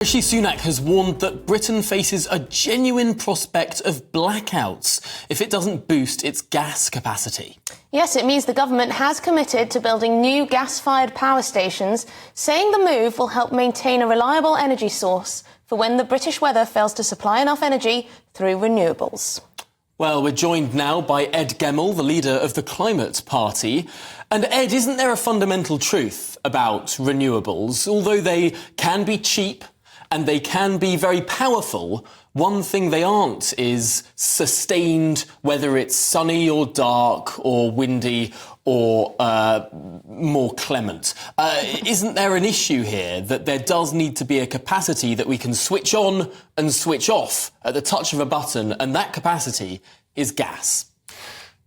Rishi Sunak has warned that Britain faces a genuine prospect of blackouts if it doesn't boost its gas capacity. Yes, it means the government has committed to building new gas-fired power stations, saying the move will help maintain a reliable energy source for when the British weather fails to supply enough energy through renewables. Well, we're joined now by Ed Gemmell, the leader of the Climate Party. And Ed, isn't there a fundamental truth about renewables? Although they can be cheap and they can be very powerful, one thing they aren't is sustained, whether it's sunny or dark or windy or more clement. Isn't there an issue here that there does need to be a capacity that we can switch on and switch off at the touch of a button, and that capacity is gas?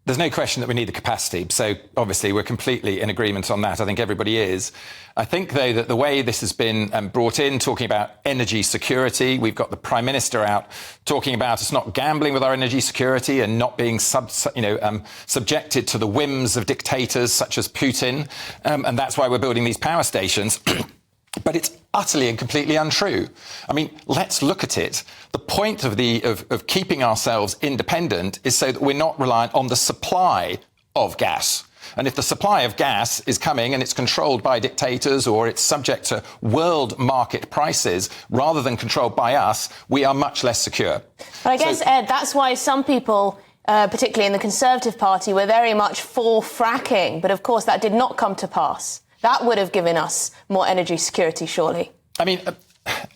There's no question that we need the capacity, so obviously we're completely in agreement on that. I think everybody is. I think, though, that the way this has been brought in, talking about energy security, we've got the Prime Minister out talking about us not gambling with our energy security and not being subjected to the whims of dictators such as Putin, and that's why we're building these power stations. But it's utterly and completely untrue. I mean, let's look at it. The point of keeping ourselves independent is so that we're not reliant on the supply of gas. And if the supply of gas is coming and it's controlled by dictators or it's subject to world market prices rather than controlled by us, we are much less secure. But I guess, Ed, that's why some people, particularly in the Conservative Party, were very much for fracking. But of course, that did not come to pass. That would have given us more energy security, surely. I mean,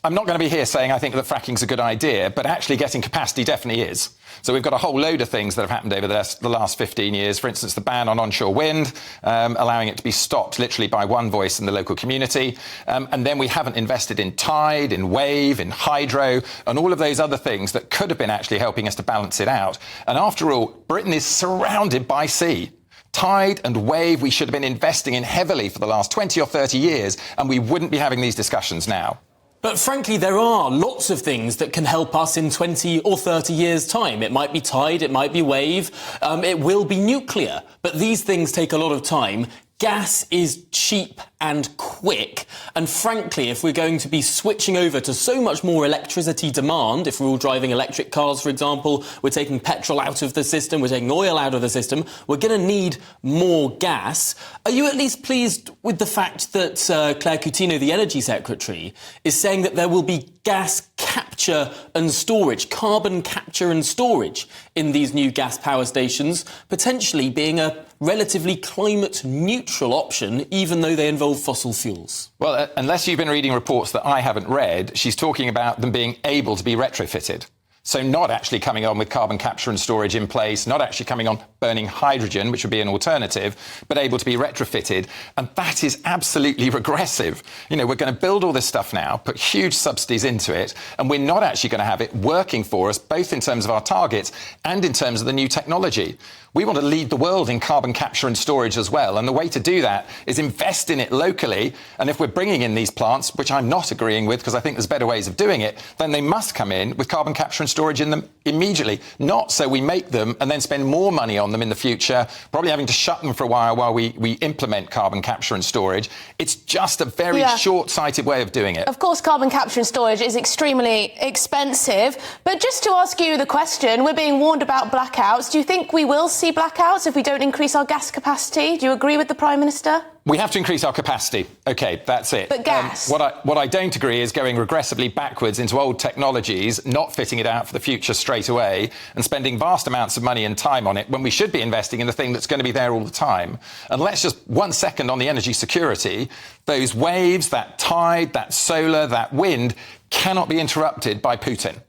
I'm not going to be here saying I think that fracking's a good idea, but actually getting capacity definitely is. So we've got a whole load of things that have happened over the last 15 years. For instance, the ban on onshore wind, allowing it to be stopped literally by one voice in the local community. And then we haven't invested in tide, in wave, in hydro, and all of those other things that could have been actually helping us to balance it out. And after all, Britain is surrounded by sea. Tide and wave we should have been investing in heavily for the last 20 or 30 years, and we wouldn't be having these discussions now. But frankly, there are lots of things that can help us in 20 or 30 years' time. It might be tide, it might be wave, it will be nuclear. But these things take a lot of time. Gas is cheap and quick. And frankly, if we're going to be switching over to so much more electricity demand, if we're all driving electric cars, for example, we're taking petrol out of the system, we're taking oil out of the system, we're going to need more gas. Are you at least pleased with the fact that Claire Coutinho, the Energy Secretary, is saying that there will be gas capture and storage, carbon capture and storage in these new gas power stations, potentially being a relatively climate neutral option, even though they involve fossil fuels? Well, unless you've been reading reports that I haven't read, she's talking about them being able to be retrofitted. So not actually coming on with carbon capture and storage in place, not actually coming on burning hydrogen, which would be an alternative, but able to be retrofitted. And that is absolutely regressive. You know, we're going to build all this stuff now, put huge subsidies into it, and we're not actually going to have it working for us, both in terms of our targets and in terms of the new technology. We want to lead the world in carbon capture and storage as well. And the way to do that is invest in it locally. And if we're bringing in these plants, which I'm not agreeing with because I think there's better ways of doing it, then they must come in with carbon capture and storage in them immediately. Not so we make them and then spend more money on them in the future, probably having to shut them for a while we implement carbon capture and storage. It's just a very short-sighted way of doing it. Of course, carbon capture and storage is extremely expensive. But just to ask you the question, we're being warned about blackouts. Do you think we will see blackouts if we don't increase our gas capacity? Do you agree with the Prime Minister? We have to increase our capacity. OK, that's it. But gas? What I don't agree is going regressively backwards into old technologies, not fitting it out for the future straight away and spending vast amounts of money and time on it when we should be investing in the thing that's going to be there all the time. And let's just 1 second on the energy security. Those waves, that tide, that solar, that wind cannot be interrupted by Putin.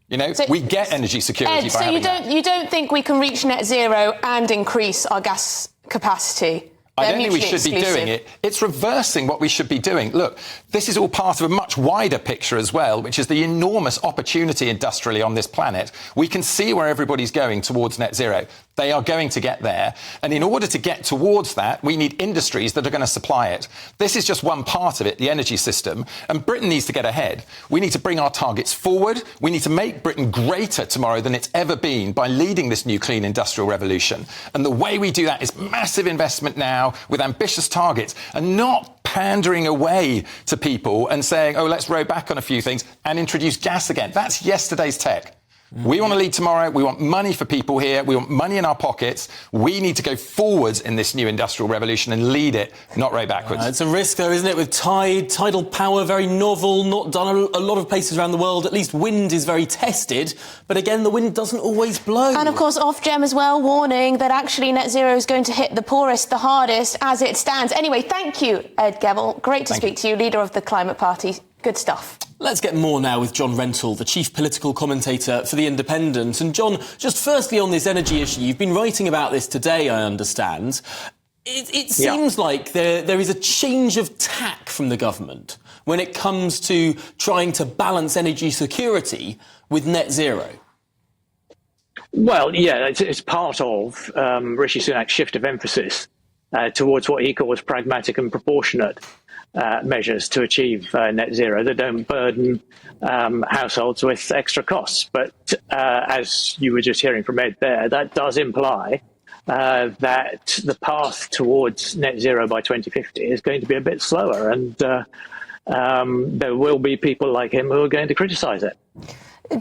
You know, so we get energy security by having that. So you don't think we can reach net zero and increase our gas capacity? I don't think we should be doing it. It's reversing what we should be doing. Look, this is all part of a much wider picture as well, which is the enormous opportunity industrially on this planet. We can see where everybody's going towards net zero. They are going to get there. And in order to get towards that, we need industries that are going to supply it. This is just one part of it, the energy system. And Britain needs to get ahead. We need to bring our targets forward. We need to make Britain greater tomorrow than it's ever been by leading this new clean industrial revolution. And the way we do that is massive investment now with ambitious targets and not pandering away to people and saying, oh, let's row back on a few things and introduce gas again. That's yesterday's tech. We want to lead tomorrow. We want money for people here. We want money in our pockets. We need to go forwards in this new industrial revolution and lead it, not row backwards. It's a risk, though, isn't it, with tidal power, very novel, not done a lot of places around the world. At least wind is very tested. But again, the wind doesn't always blow. And, of course, Ofgem as well, warning that actually net zero is going to hit the poorest the hardest as it stands. Anyway, thank you, Ed Gemmell. Great to speak to you, leader of the Climate Party. Good stuff. Let's get more now with John Rentoul, the chief political commentator for The Independent. And John, just firstly on this energy issue, you've been writing about this today, I understand. It seems like there is a change of tack from the government when it comes to trying to balance energy security with net zero. Well, yeah, it's part of Rishi Sunak's shift of emphasis towards what he calls pragmatic and proportionate measures to achieve net zero that don't burden households with extra costs. But as you were just hearing from Ed there, that does imply that the path towards net zero by 2050 is going to be a bit slower. And there will be people like him who are going to criticise it.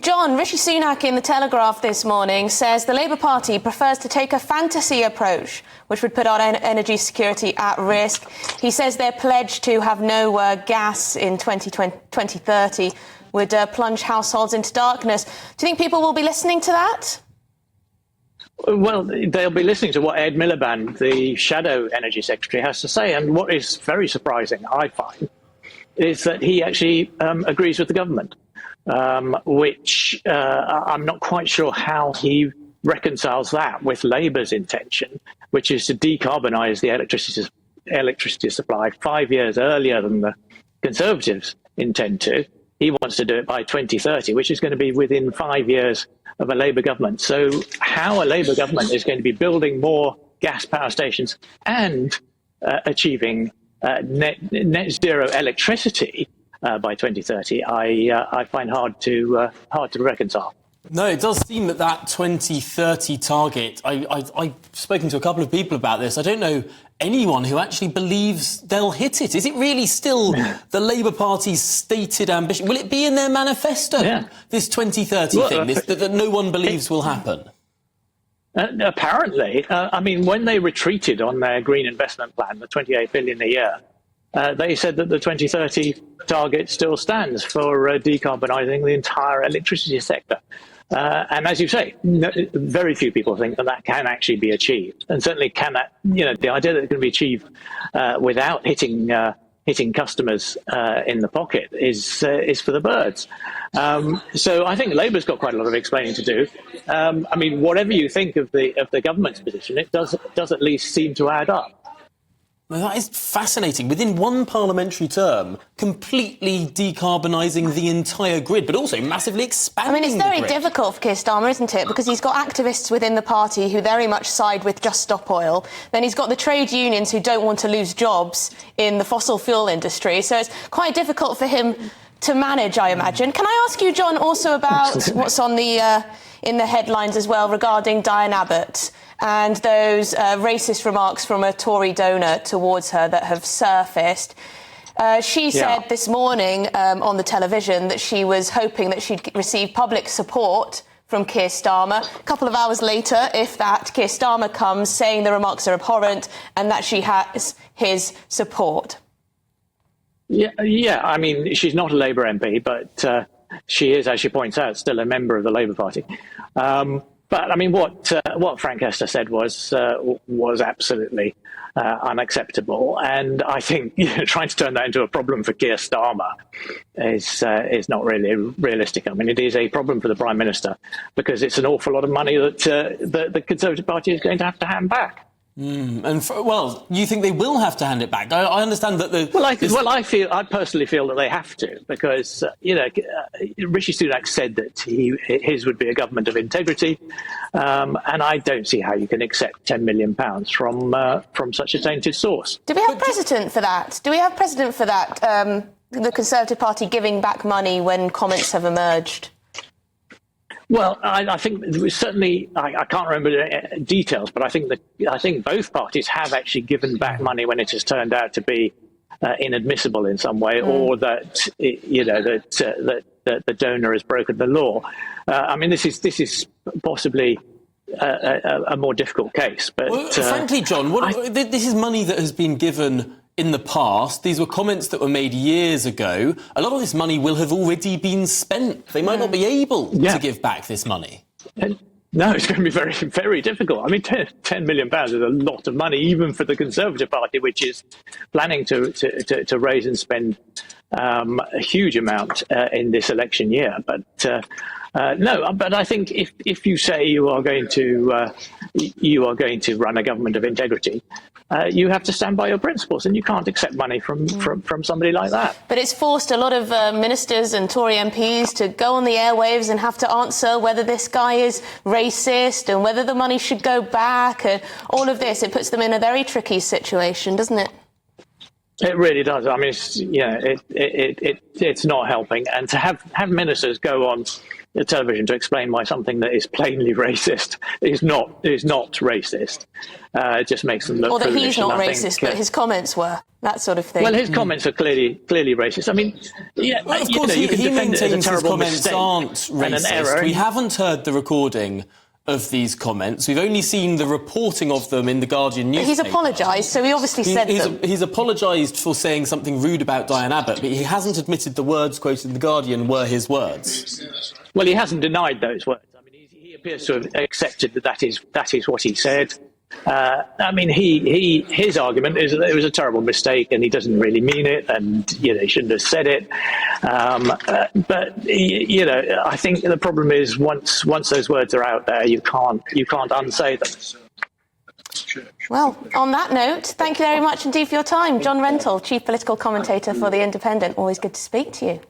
John, Rishi Sunak in The Telegraph this morning says the Labour Party prefers to take a fantasy approach, which would put our energy security at risk. He says their pledge to have no gas in 2030 would plunge households into darkness. Do you think people will be listening to that? Well, they'll be listening to what Ed Miliband, the shadow energy secretary, has to say. And what is very surprising, I find, is that he actually agrees with the government. Which I'm not quite sure how he reconciles that with Labour's intention, which is to decarbonise the electricity supply 5 years earlier than the Conservatives intend to. He wants to do it by 2030, which is going to be within 5 years of a Labour government. So how a Labour government is going to be building more gas power stations and achieving net zero electricity by 2030, I find hard to reconcile. No, it does seem that 2030 target, I've spoken to a couple of people about this. I don't know anyone who actually believes they'll hit it. Is it really still the Labour Party's stated ambition? Will it be in their manifesto, this 2030 thing, that no one believes will happen? Apparently. I mean, when they retreated on their green investment plan, the 28 billion a year, they said that the 2030 target still stands for decarbonising the entire electricity sector. And as you say, very few people think that can actually be achieved. And certainly the idea that it can be achieved without hitting customers in the pocket is for the birds. So I think Labour's got quite a lot of explaining to do. I mean, whatever you think of the government's position, it does at least seem to add up. Well, that is fascinating. Within one parliamentary term, completely decarbonising the entire grid, but also massively expanding the grid. I mean, it's very difficult for Keir Starmer, isn't it? Because he's got activists within the party who very much side with Just Stop Oil. Then he's got the trade unions who don't want to lose jobs in the fossil fuel industry. So it's quite difficult for him to manage, I imagine. Can I ask you, John, also about what's on the in the headlines as well regarding Diane Abbott and those racist remarks from a Tory donor towards her that have surfaced? She said this morning on the television that she was hoping that she'd receive public support from Keir Starmer. A couple of hours later, if that, Keir Starmer comes saying the remarks are abhorrent and that she has his support. Yeah. I mean, she's not a Labour MP, but she is, as she points out, still a member of the Labour Party. But I mean, what Frank Hester said was absolutely unacceptable, and I think trying to turn that into a problem for Keir Starmer is not really realistic. I mean, it is a problem for the Prime Minister because it's an awful lot of money that the Conservative Party is going to have to hand back. Well, you think they will have to hand it back? I understand that I personally feel that they have to because Rishi Sunak said that his would be a government of integrity, and I don't see how you can accept £10 million from such a tainted source. Do we have precedent for that? The Conservative Party giving back money when comments have emerged? Well, I think certainly I can't remember details, but I think both parties have actually given back money when it has turned out to be inadmissible in some way, or that that the donor has broken the law. I mean, this is possibly a more difficult case. But frankly, John, this is money that has been given in the past. These were comments that were made years ago. A lot of this money will have already been spent. They might not be able to give back this money. No, it's going to be very, very difficult. I mean, £10 million is a lot of money, even for the Conservative Party, which is planning to raise and spend a huge amount in this election year. But but I think if you say you are going to run a government of integrity, you have to stand by your principles, and you can't accept money from somebody like that. But it's forced a lot of ministers and Tory MPs to go on the airwaves and have to answer whether this guy is racist and whether the money should go back, and all of this. It puts them in a very tricky situation, doesn't it? It really does. I mean, it's not helping, and to have ministers go on the television to explain why something that is plainly racist is not racist. It just makes them look or that foolish. He's not racist, but his comments were, that sort of thing. Well, his comments are clearly racist. I mean, well, of course, he maintains his comments aren't racist. We haven't heard the recording of these comments. We've only seen the reporting of them in the Guardian newspaper. He's apologised, so he obviously said them. He's apologised for saying something rude about Diane Abbott, but he hasn't admitted the words quoted in the Guardian were his words. Well, he hasn't denied those words. I mean, he appears to have accepted that is what he said. I mean, his argument is that it was a terrible mistake and he doesn't really mean it, and he shouldn't have said it. But I think the problem is once those words are out there, you can't unsay them. Well, on that note, thank you very much indeed for your time, John Rentoul, Chief Political Commentator for The Independent. Always good to speak to you.